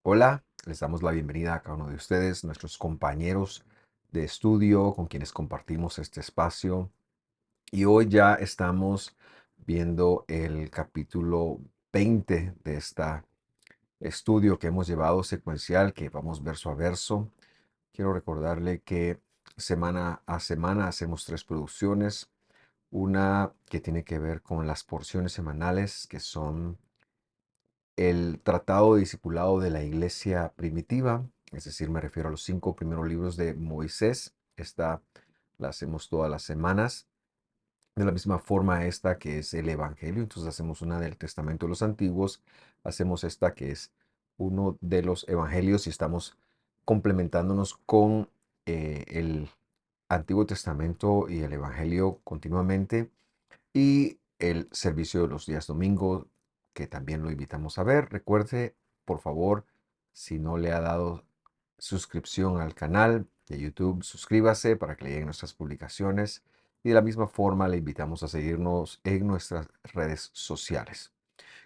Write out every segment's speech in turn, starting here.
Hola, les damos la bienvenida a cada uno de ustedes, nuestros compañeros de estudio con quienes compartimos este espacio. Y hoy ya estamos viendo el capítulo 20 de este estudio que hemos llevado secuencial, que vamos verso a verso. Quiero recordarle que semana a semana hacemos tres producciones. Una que tiene que ver con las porciones semanales, que son el tratado de discipulado de la iglesia primitiva, es decir, me refiero a los 5 primeros libros de Moisés. Esta la hacemos todas las semanas. De la misma forma esta que es el Evangelio, entonces hacemos una del Testamento de los Antiguos, hacemos esta que es uno de los Evangelios y estamos complementándonos con el Antiguo Testamento y el Evangelio continuamente y el servicio de los días domingo, que también lo invitamos a ver. Recuerde, por favor, si no le ha dado suscripción al canal de YouTube, suscríbase para que le lleguen nuestras publicaciones. Y de la misma forma, le invitamos a seguirnos en nuestras redes sociales.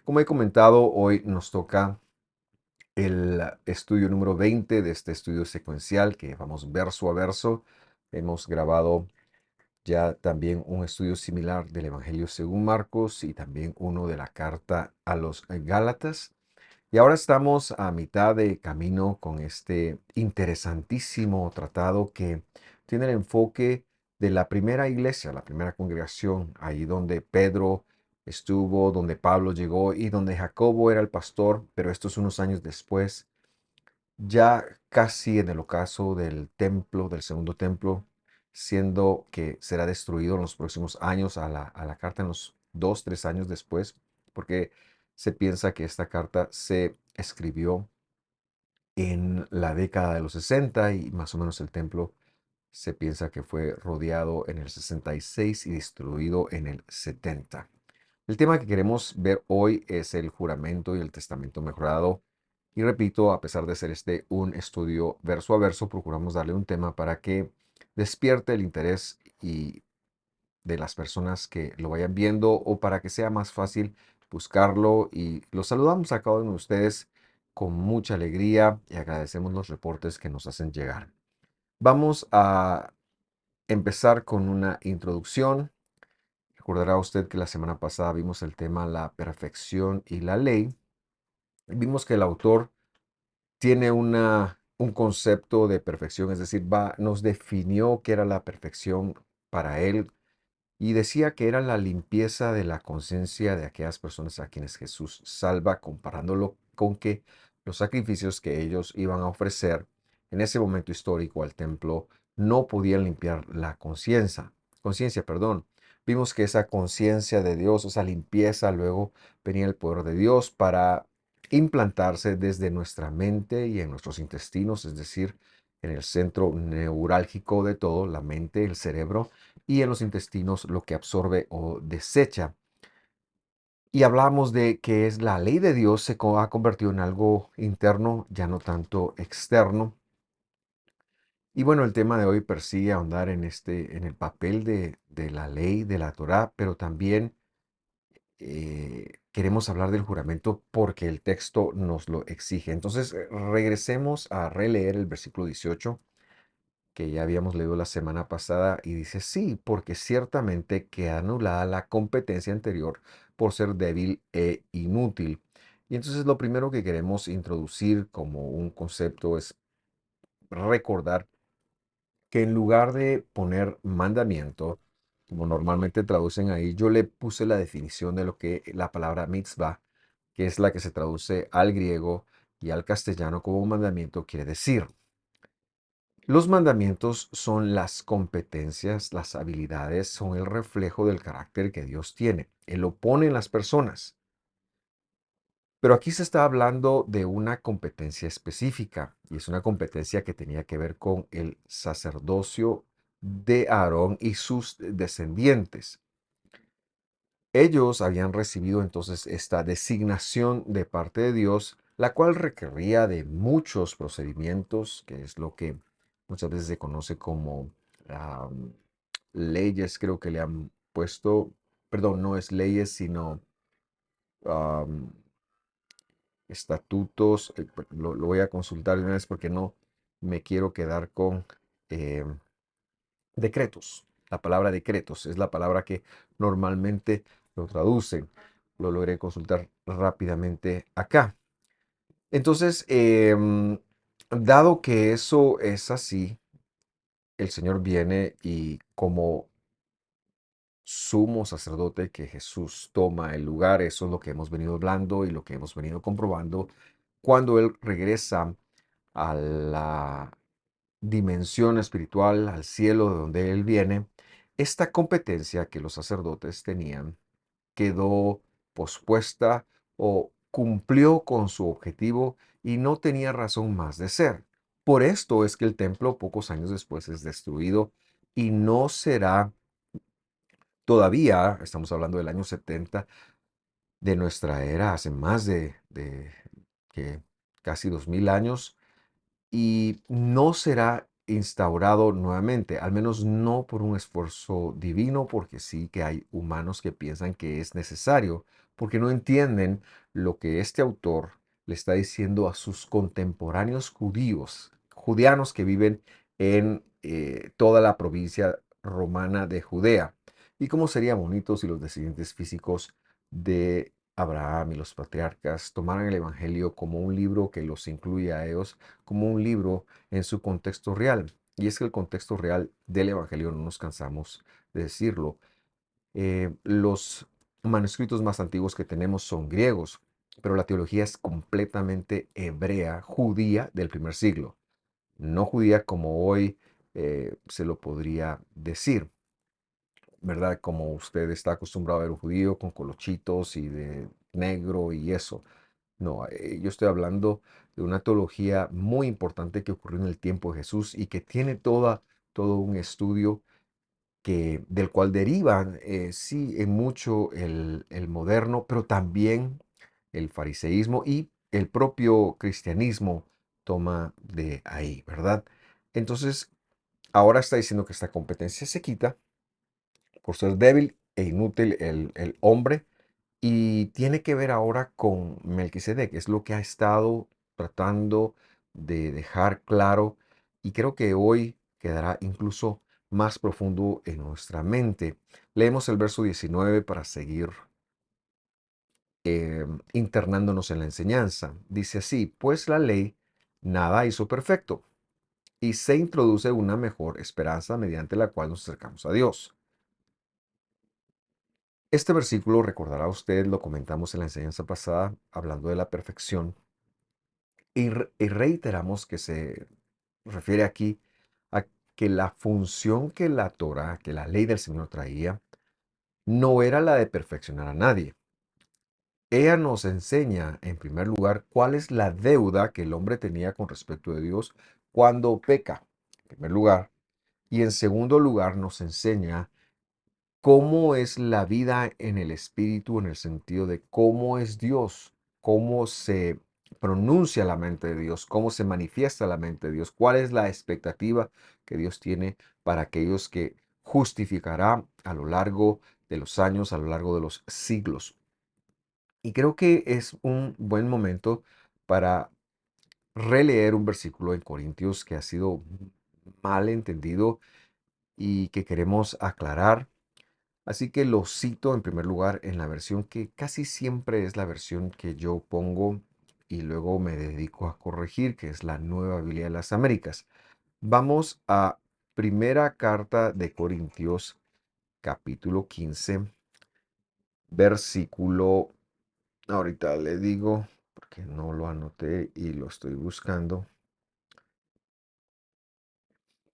Como he comentado, hoy nos toca el estudio número 20 de este estudio secuencial que vamos verso a verso. Hemos grabado ya también un estudio similar del Evangelio según Marcos y también uno de la carta a los Gálatas. Y ahora estamos a mitad de camino con este interesantísimo tratado que tiene el enfoque de la primera iglesia, la primera congregación, ahí donde Pedro estuvo, donde Pablo llegó y donde Jacobo era el pastor, pero estos unos años después, ya casi en el ocaso del templo, del segundo templo, siendo que será destruido en los próximos años a la carta en los 2, 3 años después, porque se piensa que esta carta se escribió en la década de los 60 y más o menos el templo se piensa que fue rodeado en el 66 y destruido en el 70. El tema que queremos ver hoy es el juramento y el testamento mejorado. Y repito, a pesar de ser este un estudio verso a verso, procuramos darle un tema para que despierte el interés y de las personas que lo vayan viendo o para que sea más fácil buscarlo. Y los saludamos a cada uno de ustedes con mucha alegría y agradecemos los reportes que nos hacen llegar. Vamos a empezar con una introducción. Recordará usted que la semana pasada vimos el tema la perfección y la ley. Vimos que el autor tiene un concepto de perfección, es decir, nos definió qué era la perfección para él y decía que era la limpieza de la conciencia de aquellas personas a quienes Jesús salva, comparándolo con que los sacrificios que ellos iban a ofrecer en ese momento histórico al templo no podían limpiar la conciencia, perdón. Vimos que esa conciencia de Dios, esa limpieza, luego venía el poder de Dios para implantarse desde nuestra mente y en nuestros intestinos, es decir, en el centro neurálgico de todo, la mente, el cerebro, y en los intestinos lo que absorbe o desecha. Y hablamos de que es la ley de Dios ha convertido en algo interno, ya no tanto externo. Y bueno, el tema de hoy persigue ahondar en el papel de la ley, de la Torá, pero también queremos hablar del juramento porque el texto nos lo exige. Entonces, regresemos a releer el versículo 18 que ya habíamos leído la semana pasada y dice, sí, porque ciertamente queda anulada la competencia anterior por ser débil e inútil. Y entonces lo primero que queremos introducir como un concepto es recordar que en lugar de poner mandamiento, como normalmente traducen ahí, yo le puse la definición de lo que la palabra mitzvah, que es la que se traduce al griego y al castellano como mandamiento, quiere decir. Los mandamientos son las competencias, las habilidades, son el reflejo del carácter que Dios tiene. Él lo pone en las personas. Pero aquí se está hablando de una competencia específica y es una competencia que tenía que ver con el sacerdocio de Aarón y sus descendientes. Ellos habían recibido entonces esta designación de parte de Dios, la cual requería de muchos procedimientos, que es lo que muchas veces se conoce como leyes, creo que le han puesto, perdón, no es leyes, sino am, estatutos, lo voy a consultar de una vez porque no me quiero quedar con eh, decretos. La palabra decretos es la palabra que normalmente lo traducen. Lo logré consultar rápidamente acá. Entonces, dado que eso es así, el Señor viene y como sumo sacerdote que Jesús toma el lugar, eso es lo que hemos venido hablando y lo que hemos venido comprobando, cuando Él regresa a la dimensión espiritual, al cielo de donde Él viene, esta competencia que los sacerdotes tenían quedó pospuesta o cumplió con su objetivo y no tenía razón más de ser. Por esto es que el templo pocos años después es destruido y no será todavía, estamos hablando del año 70 de nuestra era, hace más de que casi 2000 años, y no será instaurado nuevamente, al menos no por un esfuerzo divino, porque sí que hay humanos que piensan que es necesario, porque no entienden lo que este autor le está diciendo a sus contemporáneos judíos, judianos que viven en toda la provincia romana de Judea. Y cómo sería bonito si los descendientes físicos de Abraham y los patriarcas tomaran el Evangelio como un libro que los incluye a ellos como un libro en su contexto real. Y es que el contexto real del Evangelio, no nos cansamos de decirlo, los manuscritos más antiguos que tenemos son griegos, pero la teología es completamente hebrea, judía del primer siglo, no judía como hoy se lo podría decir, ¿verdad? Como usted está acostumbrado a ver un judío con colochitos y de negro y eso. No, yo estoy hablando de una teología muy importante que ocurrió en el tiempo de Jesús y que tiene todo un estudio del cual derivan, sí, en mucho el moderno, pero también el fariseísmo y el propio cristianismo toma de ahí, ¿verdad? Entonces, ahora está diciendo que esta competencia se quita por ser débil e inútil el hombre y tiene que ver ahora con Melquisedec, es lo que ha estado tratando de dejar claro y creo que hoy quedará incluso más profundo en nuestra mente. Leemos el verso 19 para seguir internándonos en la enseñanza. Dice así, pues la ley nada hizo perfecto y se introduce una mejor esperanza mediante la cual nos acercamos a Dios. Este versículo, recordará usted, lo comentamos en la enseñanza pasada, hablando de la perfección. Y reiteramos que se refiere aquí a que la función que la Torah, que la ley del Señor traía, no era la de perfeccionar a nadie. Ella nos enseña, en primer lugar, cuál es la deuda que el hombre tenía con respecto de Dios cuando peca, en primer lugar. Y en segundo lugar, nos enseña cómo es la vida en el espíritu, en el sentido de cómo es Dios, cómo se pronuncia la mente de Dios, cómo se manifiesta la mente de Dios, cuál es la expectativa que Dios tiene para aquellos que justificará a lo largo de los años, a lo largo de los siglos. Y creo que es un buen momento para releer un versículo en Corintios que ha sido mal entendido y que queremos aclarar. Así que lo cito en primer lugar en la versión que casi siempre es la versión que yo pongo y luego me dedico a corregir, que es la Nueva Biblia de las Américas. Vamos a Primera Carta de Corintios, capítulo 15, versículo, ahorita le digo, porque no lo anoté y lo estoy buscando.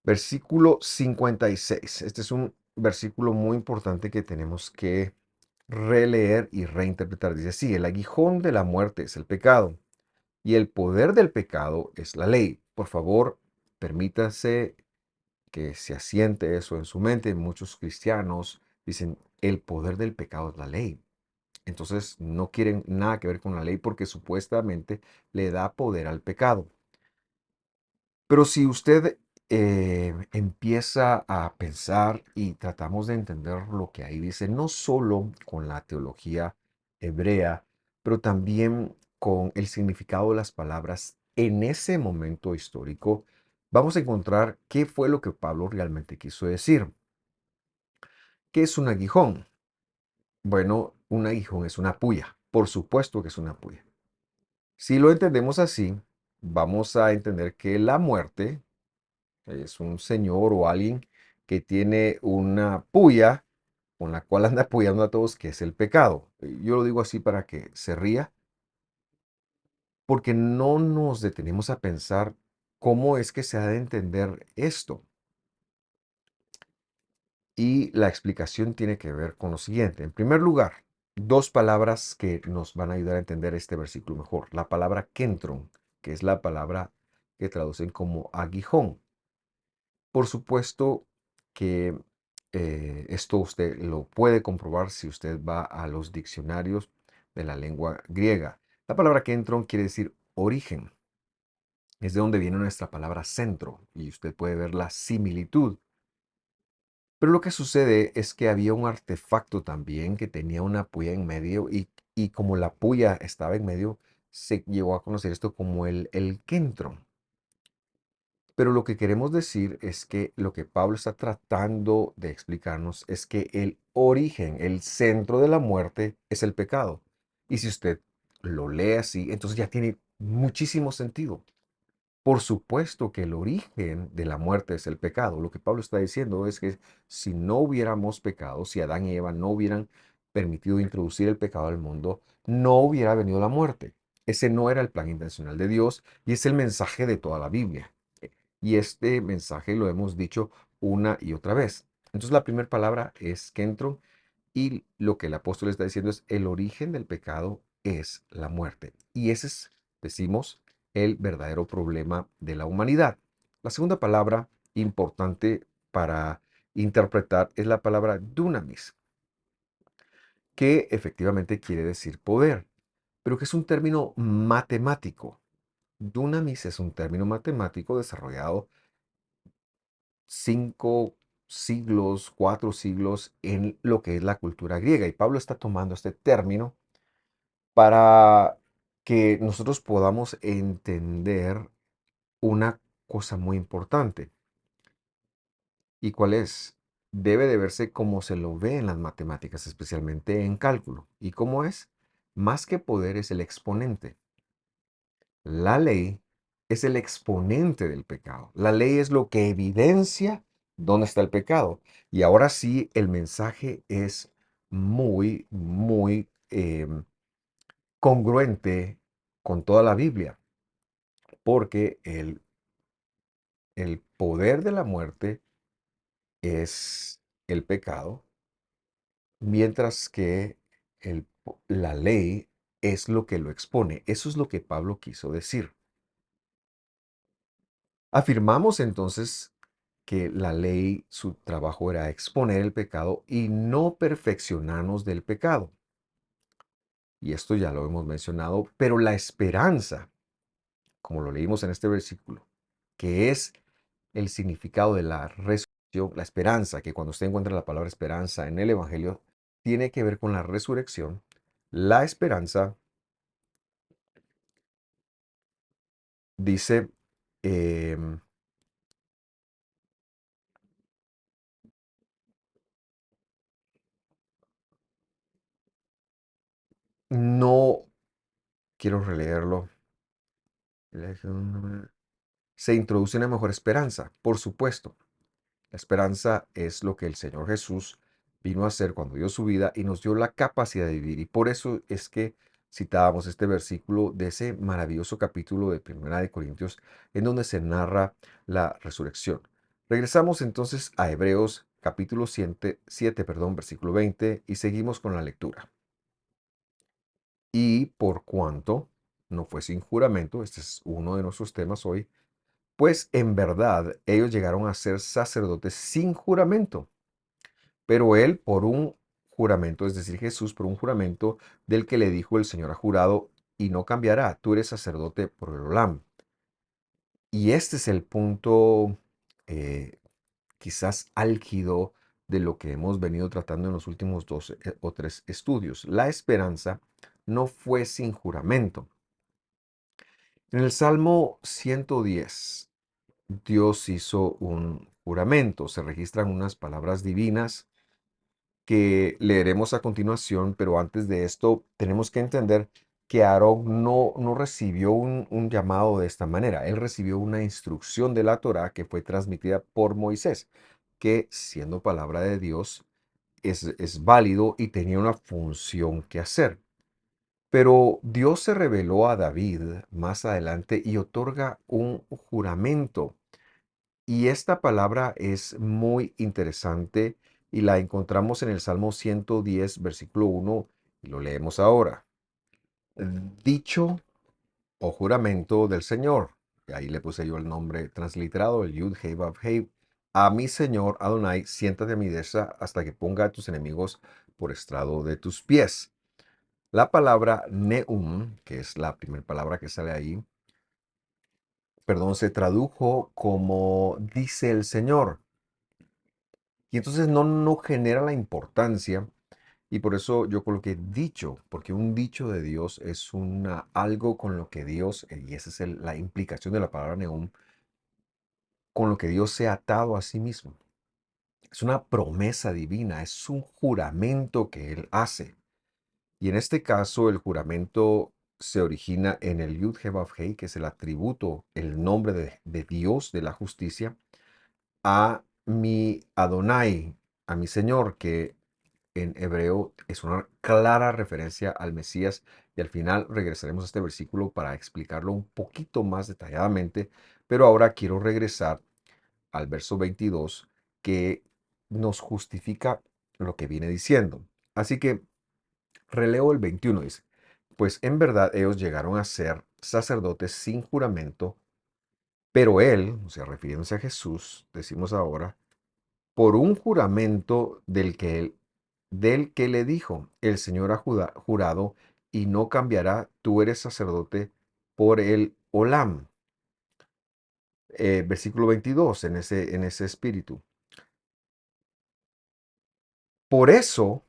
Versículo 56. Este es un versículo muy importante que tenemos que releer y reinterpretar. Dice así, el aguijón de la muerte es el pecado y el poder del pecado es la ley. Por favor, permítase que se asiente eso en su mente. Muchos cristianos dicen, el poder del pecado es la ley. Entonces no quieren nada que ver con la ley porque supuestamente le da poder al pecado. Pero si usted empieza a pensar y tratamos de entender lo que ahí dice, no solo con la teología hebrea, pero también con el significado de las palabras en ese momento histórico, vamos a encontrar qué fue lo que Pablo realmente quiso decir. ¿Qué es un aguijón? Bueno, un aguijón es una puya. Por supuesto que es una puya. Si lo entendemos así, vamos a entender que la muerte es un señor o alguien que tiene una puya con la cual anda apoyando a todos, que es el pecado. Yo lo digo así para que se ría, porque no nos detenemos a pensar cómo es que se ha de entender esto. Y la explicación tiene que ver con lo siguiente. En primer lugar, dos palabras que nos van a ayudar a entender este versículo mejor. La palabra kentron, que es la palabra que traducen como aguijón. Por supuesto que esto usted lo puede comprobar si usted va a los diccionarios de la lengua griega. La palabra kentron quiere decir origen. Es de donde viene nuestra palabra centro y usted puede ver la similitud. Pero lo que sucede es que había un artefacto también que tenía una puya en medio y como la puya estaba en medio, se llegó a conocer esto como el kentron. Pero lo que queremos decir es que lo que Pablo está tratando de explicarnos es que el origen, el centro de la muerte es el pecado. Y si usted lo lee así, entonces ya tiene muchísimo sentido. Por supuesto que el origen de la muerte es el pecado. Lo que Pablo está diciendo es que si no hubiéramos pecado, si Adán y Eva no hubieran permitido introducir el pecado al mundo, no hubiera venido la muerte. Ese no era el plan intencional de Dios y es el mensaje de toda la Biblia. Y este mensaje lo hemos dicho una y otra vez. Entonces la primera palabra es kentron y lo que el apóstol está diciendo es el origen del pecado es la muerte. Y ese es, decimos, el verdadero problema de la humanidad. La segunda palabra importante para interpretar es la palabra dunamis, que efectivamente quiere decir poder, pero que es un término matemático. Dunamis es un término matemático desarrollado 5 siglos, 4 siglos en lo que es la cultura griega. Y Pablo está tomando este término para que nosotros podamos entender una cosa muy importante. ¿Y cuál es? Debe de verse como se lo ve en las matemáticas, especialmente en cálculo. ¿Y cómo es? Más que poder es el exponente. La ley es el exponente del pecado. La ley es lo que evidencia dónde está el pecado. Y ahora sí, el mensaje es muy congruente con toda la Biblia, porque el poder de la muerte es el pecado, mientras que la ley es lo que lo expone. Eso es lo que Pablo quiso decir. Afirmamos entonces que la ley, su trabajo era exponer el pecado y no perfeccionarnos del pecado. Y esto ya lo hemos mencionado, pero la esperanza, como lo leímos en este versículo, que es el significado de la resurrección, la esperanza, que cuando usted encuentra la palabra esperanza en el Evangelio, tiene que ver con la resurrección. La esperanza dice, em, no quiero releerlo. Se introduce una mejor esperanza, por supuesto. La esperanza es lo que el Señor Jesús vino a hacer cuando dio su vida y nos dio la capacidad de vivir. Y por eso es que citábamos este versículo de ese maravilloso capítulo de Primera de Corintios en donde se narra la resurrección. Regresamos entonces a Hebreos capítulo 7, perdón, versículo 20 y seguimos con la lectura. Y por cuanto no fue sin juramento, este es uno de nuestros temas hoy, pues en verdad ellos llegaron a ser sacerdotes sin juramento, pero él por un juramento, es decir, Jesús por un juramento del que le dijo el Señor ha jurado y no cambiará, tú eres sacerdote por el Olam. Y este es el punto quizás álgido de lo que hemos venido tratando en los últimos 2 o 3 estudios. La esperanza no fue sin juramento. En el Salmo 110, Dios hizo un juramento. Se registran unas palabras divinas que leeremos a continuación, pero antes de esto tenemos que entender que Aarón no recibió un llamado de esta manera. Él recibió una instrucción de la Torá que fue transmitida por Moisés, que siendo palabra de Dios es válido y tenía una función que hacer. Pero Dios se reveló a David más adelante y otorga un juramento. Y esta palabra es muy interesante y la encontramos en el Salmo 110, versículo 1, y lo leemos ahora. Dicho o juramento del Señor. Y ahí le puse yo el nombre transliterado, el Yud Hei Vav Hei. A mi Señor Adonai, siéntate a mi derecha hasta que ponga a tus enemigos por estrado de tus pies. La palabra Neum, que es la primera palabra que sale ahí, perdón, se tradujo como dice el Señor. Y entonces no genera la importancia. Y por eso yo coloqué dicho, porque un dicho de Dios es algo con lo que Dios, y esa es la implicación de la palabra neum, con lo que Dios se ha atado a sí mismo. Es una promesa divina, es un juramento que Él hace. Y en este caso, el juramento se origina en el Yud He Vav Hei, que es el atributo, el nombre de Dios de la justicia, a mi Adonai, a mi Señor, que en hebreo es una clara referencia al Mesías. Y al final regresaremos a este versículo para explicarlo un poquito más detalladamente. Pero ahora quiero regresar al verso 22 que nos justifica lo que viene diciendo. Así que releo el 21, dice, pues en verdad ellos llegaron a ser sacerdotes sin juramento, pero él, o sea, refiriéndose a Jesús, decimos ahora, por un juramento del que le dijo, el Señor ha jurado y no cambiará, tú eres sacerdote por el Olam. Versículo 22, en ese espíritu. Por eso,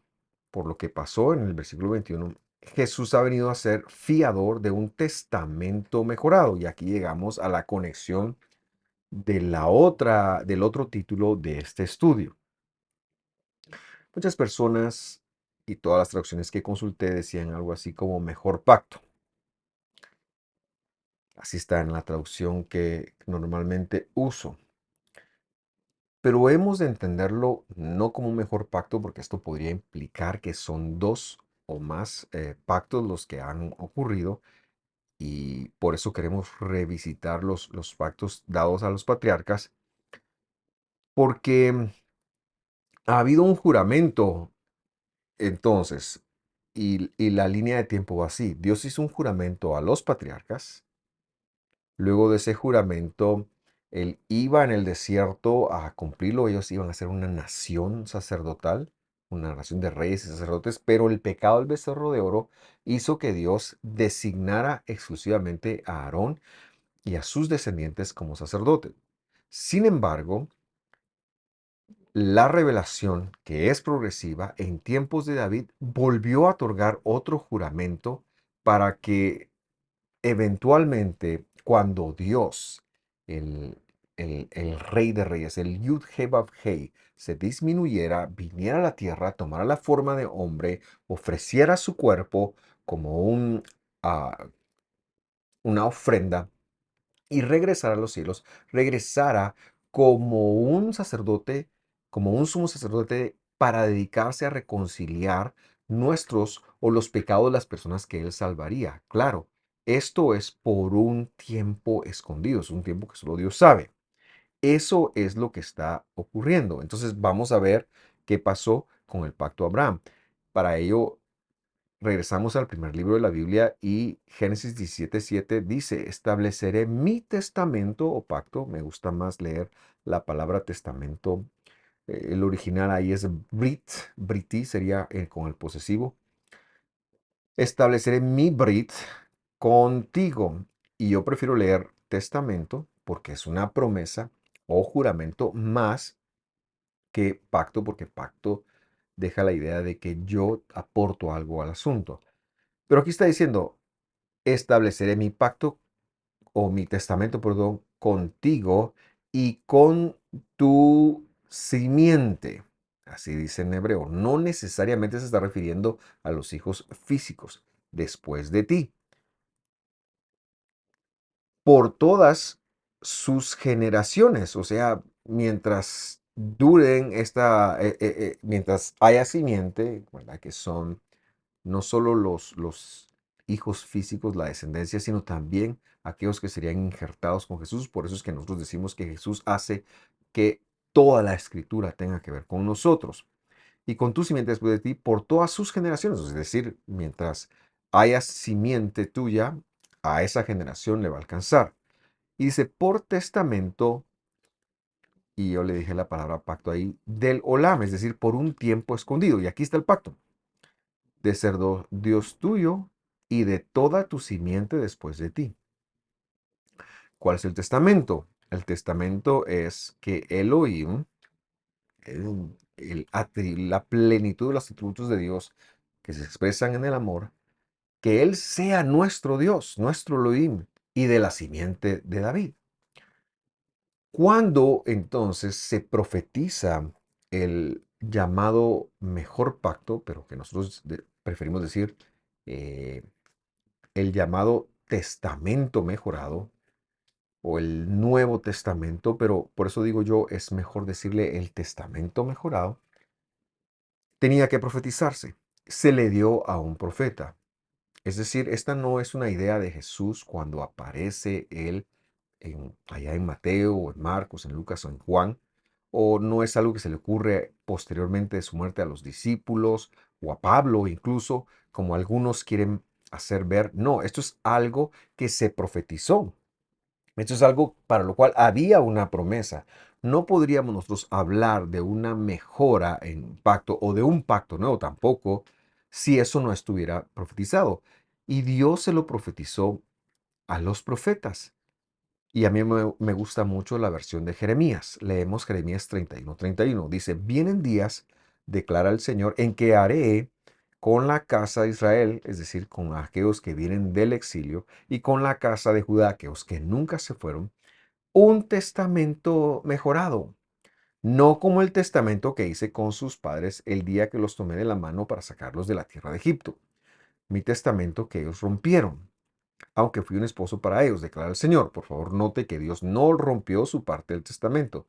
por lo que pasó en el versículo 21, Jesús ha venido a ser fiador de un testamento mejorado. Y aquí llegamos a la conexión del otro título de este estudio. Muchas personas y todas las traducciones que consulté decían algo así como mejor pacto. Así está en la traducción que normalmente uso. Pero hemos de entenderlo no como un mejor pacto, porque esto podría implicar que son dos o más pactos los que han ocurrido, y por eso queremos revisitar los pactos dados a los patriarcas, porque ha habido un juramento entonces, y la línea de tiempo va así. Dios hizo un juramento a los patriarcas. Luego de ese juramento, él iba en el desierto a cumplirlo. Ellos iban a ser una nación sacerdotal, una nación de reyes y sacerdotes, pero el pecado del becerro de oro hizo que Dios designara exclusivamente a Aarón y a sus descendientes como sacerdotes. Sin embargo, la revelación, que es progresiva, en tiempos de David volvió a otorgar otro juramento para que eventualmente, cuando Dios, el, el Rey de Reyes, el Yud He Vav Hei, se disminuyera, viniera a la tierra, tomara la forma de hombre, ofreciera su cuerpo como ah, una ofrenda y regresara a los cielos, regresara como un sacerdote, como un sumo sacerdote para dedicarse a reconciliar nuestros o los pecados de las personas que él salvaría. Claro, esto es por un tiempo escondido, es un tiempo que solo Dios sabe. Eso es lo que está ocurriendo. Entonces vamos a ver qué pasó con el pacto de Abraham. Para ello regresamos al primer libro de la Biblia y Génesis 17:7 dice, estableceré mi testamento o pacto. Me gusta más leer la palabra testamento. El original ahí es Brit, Briti sería con el posesivo. Estableceré mi Brit contigo. Y yo prefiero leer testamento porque es una promesa o juramento más que pacto, porque pacto deja la idea de que yo aporto algo al asunto. Pero aquí está diciendo, estableceré mi pacto o mi testamento, perdón, contigo y con tu simiente. Así dice en hebreo. No necesariamente se está refiriendo a los hijos físicos después de ti. Por todas sus generaciones, o sea, mientras duren mientras haya simiente, ¿verdad? Que son no solo los hijos físicos, la descendencia, sino también aquellos que serían injertados con Jesús. Por eso es que nosotros decimos que Jesús hace que toda la escritura tenga que ver con nosotros. Y con tu simiente después de ti por todas sus generaciones. Es decir, mientras haya simiente tuya, a esa generación le va a alcanzar. Y dice, por testamento, y yo le dije la palabra pacto ahí, del olam, es decir, por un tiempo escondido. Y aquí está el pacto de ser Dios tuyo y de toda tu simiente después de ti. ¿Cuál es el testamento? El testamento es que Elohim, la plenitud de los atributos de Dios que se expresan en el amor, que Él sea nuestro Dios, nuestro Elohim, y de la simiente de David. Cuando entonces se profetiza el llamado mejor pacto, pero que nosotros preferimos decir eh, el llamado testamento mejorado o el Nuevo Testamento, pero por eso digo yo, es mejor decirle el testamento mejorado, tenía que profetizarse. Se le dio a un profeta. Es decir, esta no es una idea de Jesús cuando aparece él allá en Mateo o en Marcos, en Lucas o en Juan, o no es algo que se le ocurre posteriormente de su muerte a los discípulos o a Pablo incluso, como algunos quieren hacer ver. No, esto es algo que se profetizó. Esto es algo para lo cual había una promesa. No podríamos nosotros hablar de una mejora en pacto o de un pacto nuevo tampoco si eso no estuviera profetizado. Y Dios se lo profetizó a los profetas. Y a mí me gusta mucho la versión de Jeremías. Leemos Jeremías 31:31. Dice, vienen días, declara el Señor, en que haré con la casa de Israel, es decir, con aquellos que vienen del exilio, y con la casa de Judá, aquellos que nunca se fueron, un testamento mejorado, no como el testamento que hice con sus padres el día que los tomé de la mano para sacarlos de la tierra de Egipto, mi testamento que ellos rompieron, aunque fui un esposo para ellos, declara el Señor. Por favor, note que Dios no rompió su parte del testamento.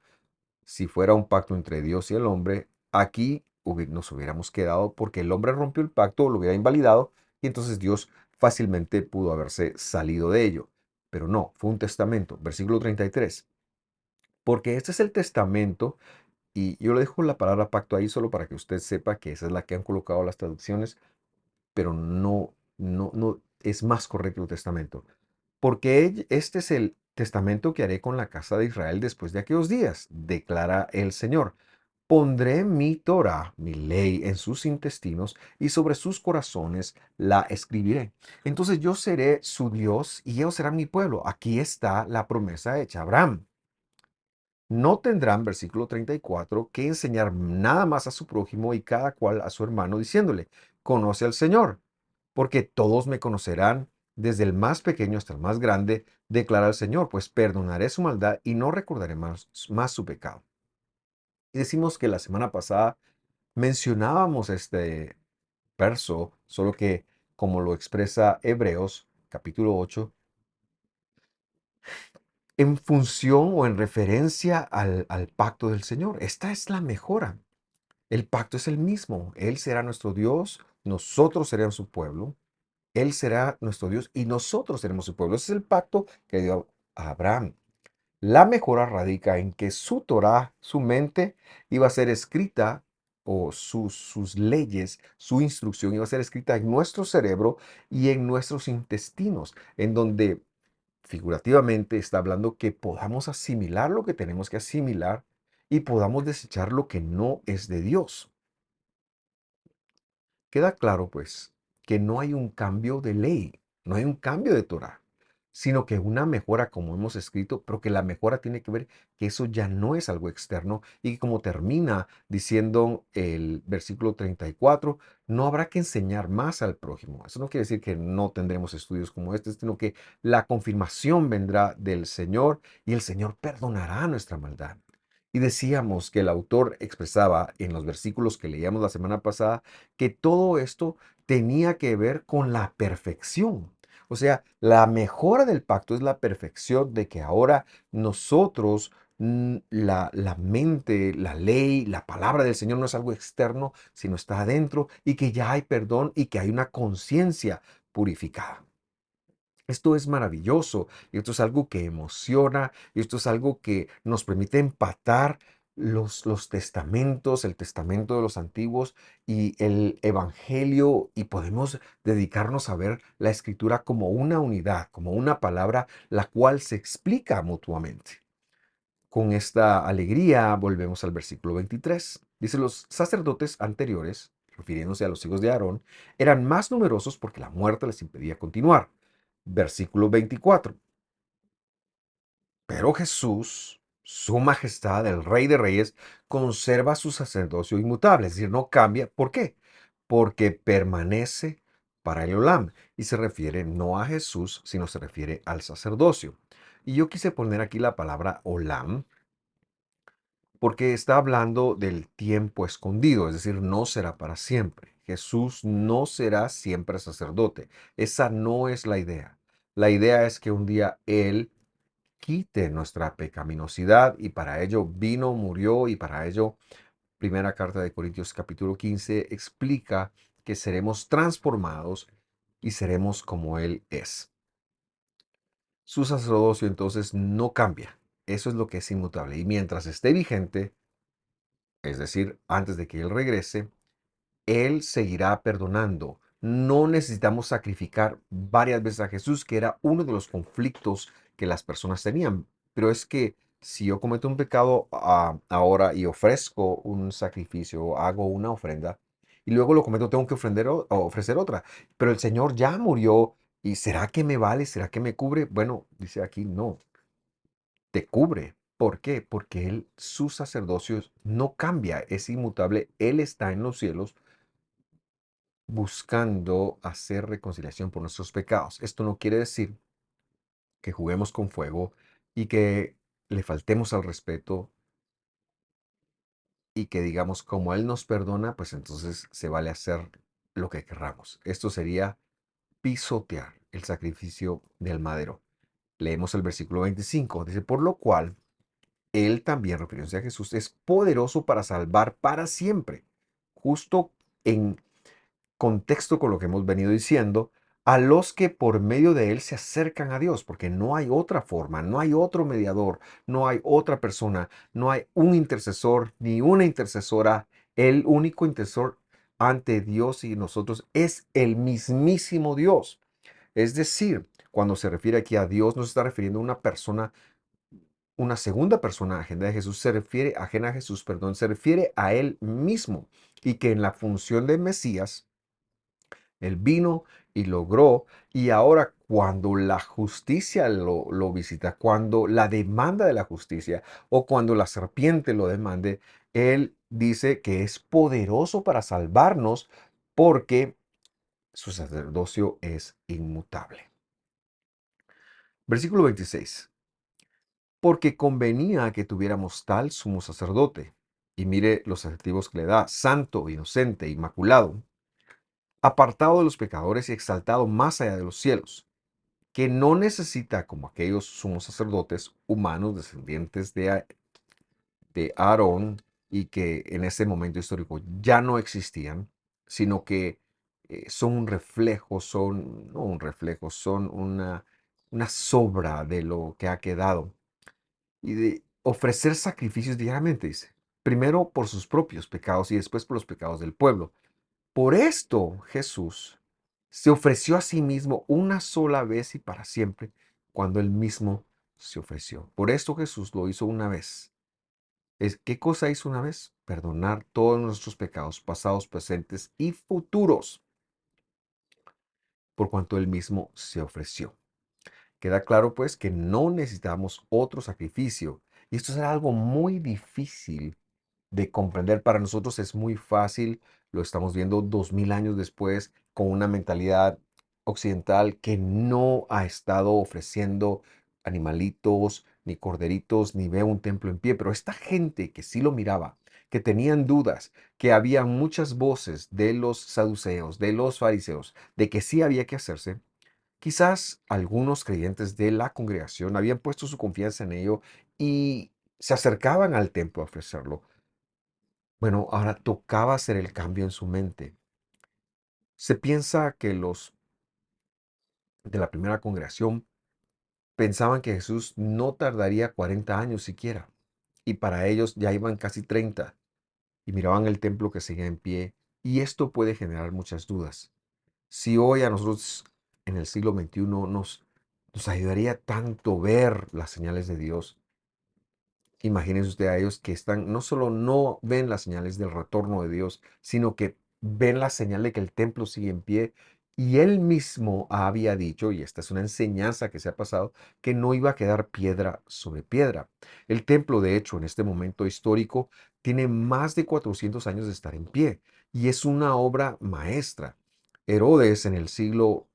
Si fuera un pacto entre Dios y el hombre, aquí nos hubiéramos quedado porque el hombre rompió el pacto, lo hubiera invalidado y entonces Dios fácilmente pudo haberse salido de ello. Pero no, fue un testamento. Versículo 33. Porque este es el testamento, y yo le dejo la palabra pacto ahí solo para que usted sepa que esa es la que han colocado las traducciones, pero no es más correcto el testamento. Porque este es el testamento que haré con la casa de Israel después de aquellos días, declara el Señor. Pondré mi Torah, mi ley, en sus intestinos y sobre sus corazones la escribiré. Entonces yo seré su Dios y ellos serán mi pueblo. Aquí está la promesa hecha a Abraham. No tendrán, versículo 34, que enseñar nada más a su prójimo y cada cual a su hermano, diciéndole, conoce al Señor, porque todos me conocerán, desde el más pequeño hasta el más grande, declara el Señor, pues perdonaré su maldad y no recordaré más su pecado. Y decimos que la semana pasada mencionábamos este verso, solo que como lo expresa Hebreos, capítulo 8, en función o en referencia al pacto del Señor. Esta es la mejora. El pacto es el mismo. Él será nuestro Dios, nosotros seremos su pueblo. Él será nuestro Dios y nosotros seremos su pueblo. Ese es el pacto que dio a Abraham. La mejora radica en que su Torah, su mente, iba a ser escrita, o sus leyes, su instrucción iba a ser escrita en nuestro cerebro y en nuestros intestinos, en donde figurativamente está hablando que podamos asimilar lo que tenemos que asimilar y podamos desechar lo que no es de Dios. Queda claro, pues, que no hay un cambio de ley, no hay un cambio de Torah. sino que una mejora, como hemos escrito, pero que la mejora tiene que ver que eso ya no es algo externo y que como termina diciendo el versículo 34, no habrá que enseñar más al prójimo. Eso no quiere decir que no tendremos estudios como este, sino que la confirmación vendrá del Señor y el Señor perdonará nuestra maldad. Y decíamos que el autor expresaba en los versículos que leíamos la semana pasada que todo esto tenía que ver con la perfección. O sea, la mejora del pacto es la perfección de que ahora nosotros, la mente, la ley, la palabra del Señor no es algo externo, sino está adentro y que ya hay perdón y que hay una conciencia purificada. Esto es maravilloso y esto es algo que emociona y esto es algo que nos permite empatar los testamentos, el testamento de los antiguos y el evangelio y podemos dedicarnos a ver la escritura como una unidad, como una palabra la cual se explica mutuamente. Con esta alegría volvemos al versículo 23. Dice, los sacerdotes anteriores, refiriéndose a los hijos de Aarón, eran más numerosos porque la muerte les impedía continuar. Versículo 24. Pero Jesús, su majestad, el Rey de Reyes, conserva su sacerdocio inmutable, es decir, no cambia. ¿Por qué? Porque permanece para el Olam. Y se refiere no a Jesús, sino se refiere al sacerdocio. Y yo quise poner aquí la palabra Olam porque está hablando del tiempo escondido, es decir, no será para siempre. Jesús no será siempre sacerdote. Esa no es la idea. La idea es que un día Él quite nuestra pecaminosidad y para ello vino, murió y para ello, primera carta de Corintios capítulo 15 explica que seremos transformados y seremos como Él es. Su sacerdocio entonces no cambia. Eso es lo que es inmutable. Y mientras esté vigente, es decir, antes de que Él regrese, Él seguirá perdonando. No necesitamos sacrificar varias veces a Jesús, que era uno de los conflictos que las personas tenían. Pero es que si yo cometo un pecado ahora y ofrezco un sacrificio, hago una ofrenda, y luego lo cometo, tengo que ofrecer otra. Pero el Señor ya murió, ¿y será que me vale? ¿Será que me cubre? Bueno, dice aquí, no, te cubre. ¿Por qué? Porque Él, su sacerdocio no cambia, es inmutable. Él está en los cielos buscando hacer reconciliación por nuestros pecados. Esto no quiere decir que juguemos con fuego y que le faltemos al respeto y que digamos como Él nos perdona, pues entonces se vale hacer lo que querramos. Esto sería pisotear el sacrificio del madero. Leemos el versículo 25. Dice, por lo cual Él también, refiriéndose a Jesús, es poderoso para salvar para siempre. Justo en contexto con lo que hemos venido diciendo, a los que por medio de Él se acercan a Dios, porque no hay otra forma, no hay otro mediador, no hay otra persona, no hay un intercesor ni una intercesora. El único intercesor ante Dios y nosotros es el mismísimo Dios. Es decir, cuando se refiere aquí a Dios, no se está refiriendo a una persona, una segunda persona ajena a Jesús, ajena a Jesús, perdón, se refiere a Él mismo y que en la función de Mesías, él vino y logró, y ahora cuando la justicia lo visita, cuando la demanda de la justicia o cuando la serpiente lo demande, Él dice que es poderoso para salvarnos porque su sacerdocio es inmutable. Versículo 26. Porque convenía que tuviéramos tal sumo sacerdote. Y mire los adjetivos que le da: santo, inocente, inmaculado, apartado de los pecadores y exaltado más allá de los cielos, que no necesita, como aquellos sumos sacerdotes humanos descendientes de Aarón y que en ese momento histórico ya no existían, sino que son un reflejo, no un reflejo, son una sobra de lo que ha quedado. Y de ofrecer sacrificios diariamente, dice, primero por sus propios pecados y después por los pecados del pueblo. Por esto Jesús se ofreció a sí mismo una sola vez y para siempre, cuando él mismo se ofreció. Por esto Jesús lo hizo una vez. ¿Qué cosa hizo una vez? Perdonar todos nuestros pecados pasados, presentes y futuros, por cuanto él mismo se ofreció. Queda claro pues que no necesitamos otro sacrificio. Y esto era algo muy difícil de comprender. Para nosotros es muy fácil, lo estamos viendo 2000 años después, con una mentalidad occidental que no ha estado ofreciendo animalitos, ni corderitos, ni ve un templo en pie. Pero esta gente que sí lo miraba, que tenían dudas, que había muchas voces de los saduceos, de los fariseos, de que sí había que hacerse. Quizás algunos creyentes de la congregación habían puesto su confianza en ello y se acercaban al templo a ofrecerlo. Bueno, ahora tocaba hacer el cambio en su mente. Se piensa que los de la primera congregación pensaban que Jesús no tardaría 40 años siquiera, y para ellos ya iban casi 30, y miraban el templo que seguía en pie, y esto puede generar muchas dudas. Si hoy a nosotros en el siglo XXI nos ayudaría tanto ver las señales de Dios. Imagínense usted a ellos que están, no solo no ven las señales del retorno de Dios, sino que ven la señal de que el templo sigue en pie. Y él mismo había dicho, y esta es una enseñanza que se ha pasado, que no iba a quedar piedra sobre piedra. El templo, de hecho, en este momento histórico, tiene más de 400 años de estar en pie y es una obra maestra. Herodes, en el siglo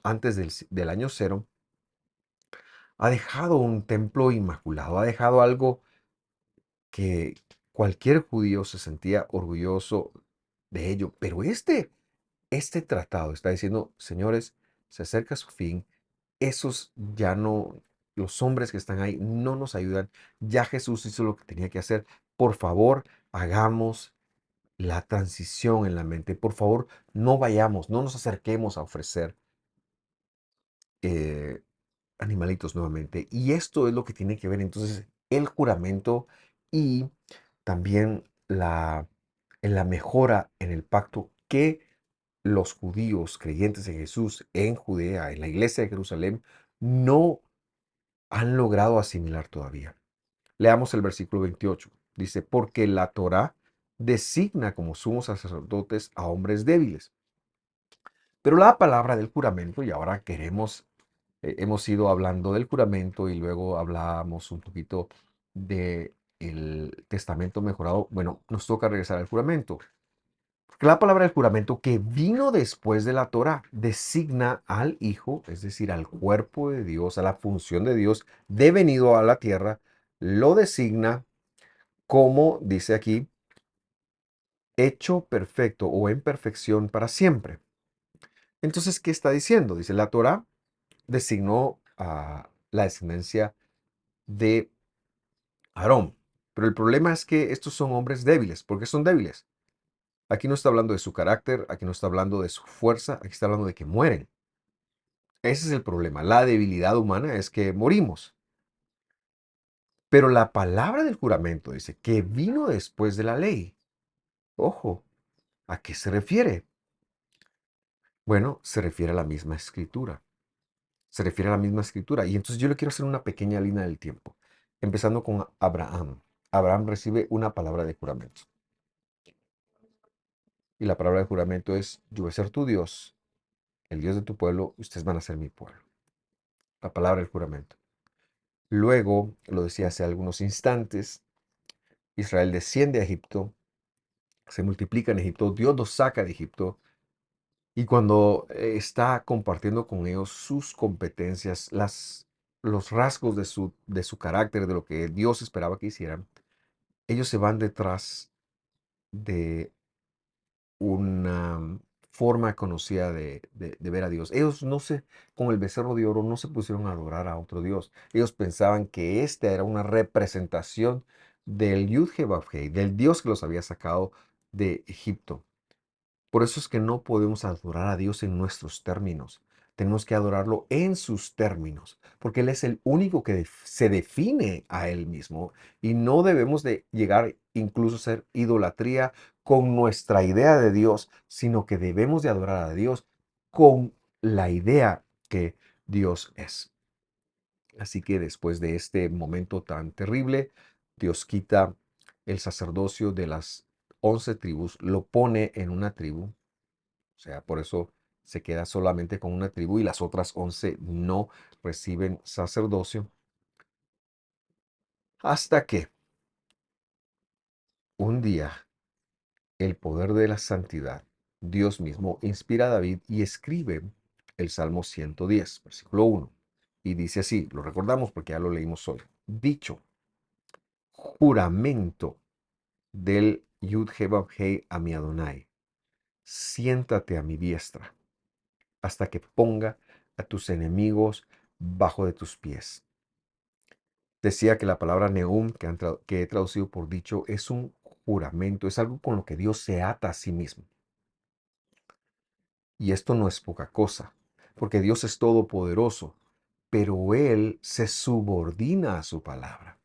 antes del año cero, ha dejado un templo inmaculado, ha dejado algo que cualquier judío se sentía orgulloso de ello. Pero este tratado está diciendo, señores, se acerca a su fin, esos ya no, los hombres que están ahí no nos ayudan, ya Jesús hizo lo que tenía que hacer. Por favor, hagamos la transición en la mente. Por favor, no vayamos, no nos acerquemos a ofrecer eh, animalitos nuevamente. Y esto es lo que tiene que ver entonces el juramento y también en la mejora en el pacto que los judíos creyentes en Jesús en Judea, en la iglesia de Jerusalén, no han logrado asimilar todavía. Leamos el versículo 28. Dice, porque la Torá designa como sumos sacerdotes a hombres débiles. Pero la palabra del juramento, y ahora hemos ido hablando del juramento y luego hablábamos un poquito del testamento mejorado. Bueno, nos toca regresar al juramento. Porque la palabra del juramento que vino después de la Torah designa al Hijo, es decir, al cuerpo de Dios, a la función de Dios de venido a la tierra, lo designa como, dice aquí, hecho perfecto o en perfección para siempre. Entonces, ¿qué está diciendo? Dice, la Torah designó a la descendencia de Aarón. Pero el problema es que estos son hombres débiles. ¿Por qué son débiles? Aquí no está hablando de su carácter, aquí no está hablando de su fuerza, aquí está hablando de que mueren. Ese es el problema. La debilidad humana es que morimos. Pero la palabra del juramento dice que vino después de la ley. Ojo, ¿a qué se refiere? Bueno, se refiere a la misma escritura. Se refiere a la misma escritura. Y entonces yo le quiero hacer una pequeña línea del tiempo. Empezando con Abraham. Abraham recibe una palabra de juramento. Y la palabra de juramento es, yo voy a ser tu Dios, el Dios de tu pueblo, ustedes van a ser mi pueblo. La palabra del juramento. Luego, lo decía hace algunos instantes, Israel desciende a Egipto, se multiplica en Egipto, Dios los saca de Egipto y cuando está compartiendo con ellos sus competencias, los rasgos de su carácter, de lo que Dios esperaba que hicieran, ellos se van detrás de una forma conocida de ver a Dios. Ellos no se, con el becerro de oro, no se pusieron a adorar a otro Dios. Ellos pensaban que esta era una representación del Yud-Heh-Vav-Heh, del Dios que los había sacado de Egipto. Por eso es que no podemos adorar a Dios en nuestros términos. Tenemos que adorarlo en sus términos, porque Él es el único que se define a Él mismo y no debemos de llegar incluso a ser idolatría con nuestra idea de Dios, sino que debemos de adorar a Dios con la idea que Dios es. Así que después de este momento tan terrible, Dios quita el sacerdocio de las 11 tribus, lo pone en una tribu, o sea, por eso se queda solamente con una tribu y las otras 11 no reciben sacerdocio. Hasta que un día el poder de la santidad, Dios mismo inspira a David y escribe el Salmo 110, versículo 1. Y dice así, lo recordamos porque ya lo leímos hoy. Dicho, juramento del Yud He Vav He a mi Adonai, siéntate a mi diestra hasta que ponga a tus enemigos bajo de tus pies. Decía que la palabra neum, que he traducido por dicho, es un juramento, es algo con lo que Dios se ata a sí mismo. Y esto no es poca cosa, porque Dios es todopoderoso, pero Él se subordina a su palabra.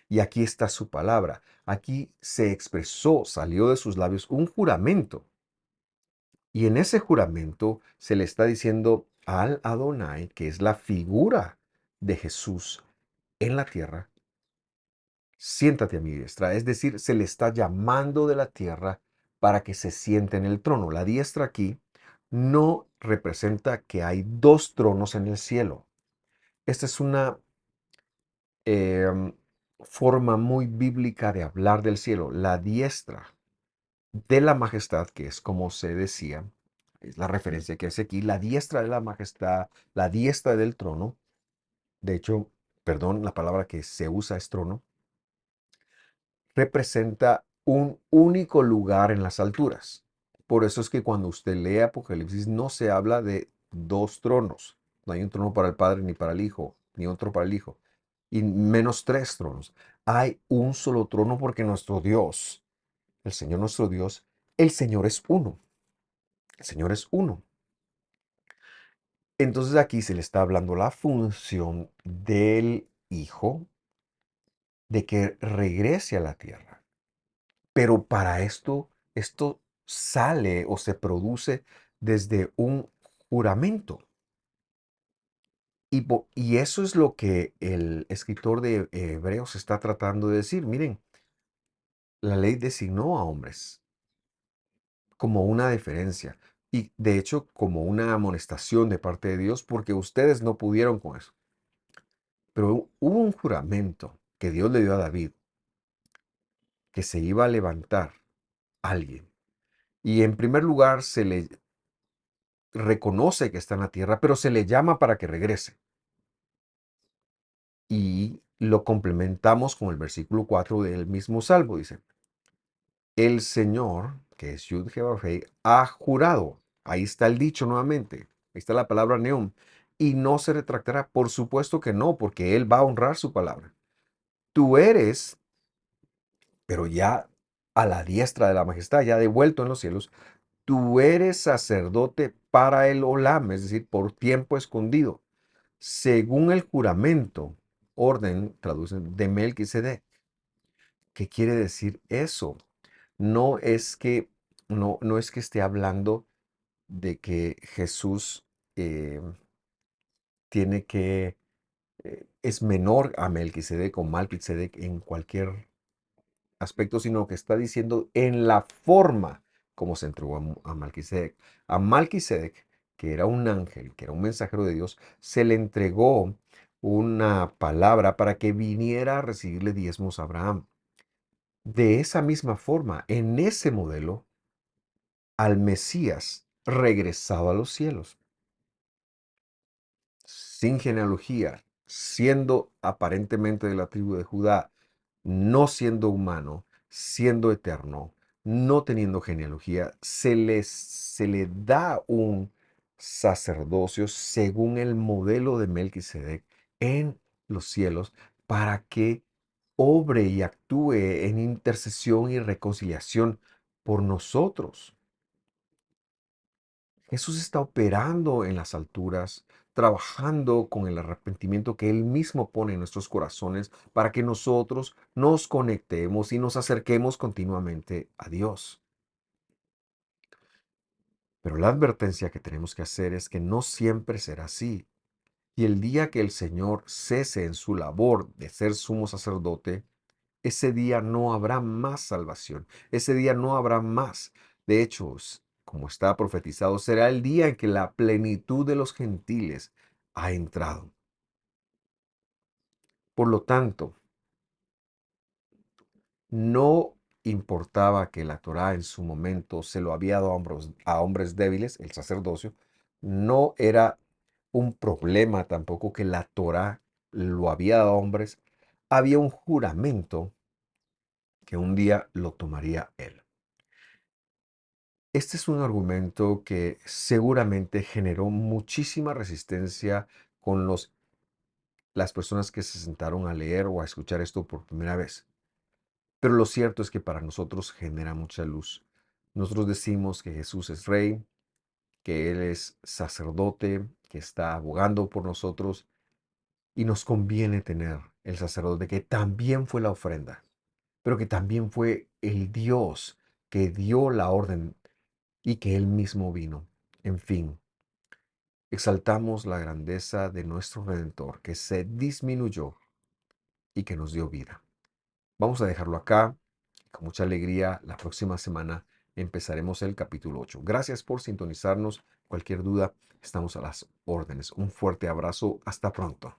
Y aquí está su palabra. Aquí se expresó, salió de sus labios un juramento. Y en ese juramento se le está diciendo al Adonai, que es la figura de Jesús en la tierra, siéntate a mi diestra. Es decir, se le está llamando de la tierra para que se siente en el trono. La diestra aquí no representa que hay dos tronos en el cielo. Esta es una em, forma muy bíblica de hablar del cielo. La diestra de la majestad, que es como se decía, es la referencia que hace aquí, la diestra de la majestad, la diestra del trono. De hecho, perdón, la palabra que se usa es trono, representa un único lugar en las alturas. Por eso es que cuando usted lee Apocalipsis no se habla de dos tronos. No hay un trono para el Padre ni para el Hijo, ni otro para el Hijo. Y menos tres tronos. Hay un solo trono porque nuestro Dios, el Señor nuestro Dios, el Señor es uno. El Señor es uno. Entonces aquí se le está hablando la función del Hijo de que regrese a la tierra. Pero para esto sale o se produce desde un juramento. Y eso es lo que el escritor de Hebreos está tratando de decir. Miren, la ley designó a hombres como una deferencia y de hecho como una amonestación de parte de Dios porque ustedes no pudieron con eso. Pero hubo un juramento que Dios le dio a David que se iba a levantar alguien. Y en primer lugar se le reconoce que está en la tierra, pero se le llama para que regrese. Y lo complementamos con el versículo 4 del mismo salmo. Dice, el Señor, que es Yud Jehová, ha jurado. Ahí está el dicho nuevamente. Ahí está la palabra neum. Y no se retractará. Por supuesto que no, porque Él va a honrar su palabra. Tú eres, pero ya a la diestra de la majestad, ya devuelto en los cielos, tú eres sacerdote para el Olam, es decir, por tiempo escondido, según el juramento, orden, traducen, de Melquisedec. ¿Qué quiere decir eso? No es que, no es que esté hablando de que Jesús eh, tiene que, es menor a Melquisedec o Malquisedec en cualquier aspecto, sino que está diciendo en la forma como se entregó a Malquisedec. A Malquisedec, que era un ángel, que era un mensajero de Dios, se le entregó una palabra para que viniera a recibirle diezmos a Abraham. De esa misma forma, en ese modelo, al Mesías regresado a los cielos, sin genealogía, siendo aparentemente de la tribu de Judá, no siendo humano, siendo eterno, no teniendo genealogía, se le da un sacerdocio según el modelo de Melquisedec en los cielos para que obre y actúe en intercesión y reconciliación por nosotros. Jesús está operando en las alturas, trabajando con el arrepentimiento que Él mismo pone en nuestros corazones para que nosotros nos conectemos y nos acerquemos continuamente a Dios. Pero la advertencia que tenemos que hacer es que no siempre será así. Y el día que el Señor cese en su labor de ser sumo sacerdote, ese día no habrá más salvación. Ese día no habrá más. De hecho, como está profetizado, será el día en que la plenitud de los gentiles ha entrado. Por lo tanto, no importaba que la Torá en su momento se lo había dado a hombres débiles, el sacerdocio, no era un problema tampoco que la Torá lo había dado a hombres, había un juramento que un día lo tomaría él. Este es un argumento que seguramente generó muchísima resistencia con las personas que se sentaron a leer o a escuchar esto por primera vez. Pero lo cierto es que para nosotros genera mucha luz. Nosotros decimos que Jesús es rey, que Él es sacerdote, que está abogando por nosotros y nos conviene tener el sacerdote que también fue la ofrenda, pero que también fue el Dios que dio la orden y que Él mismo vino. En fin, exaltamos la grandeza de nuestro Redentor que se disminuyó y que nos dio vida. Vamos a dejarlo acá. Con mucha alegría, la próxima semana empezaremos el capítulo 8. Gracias por sintonizarnos. Cualquier duda, estamos a las órdenes. Un fuerte abrazo. Hasta pronto.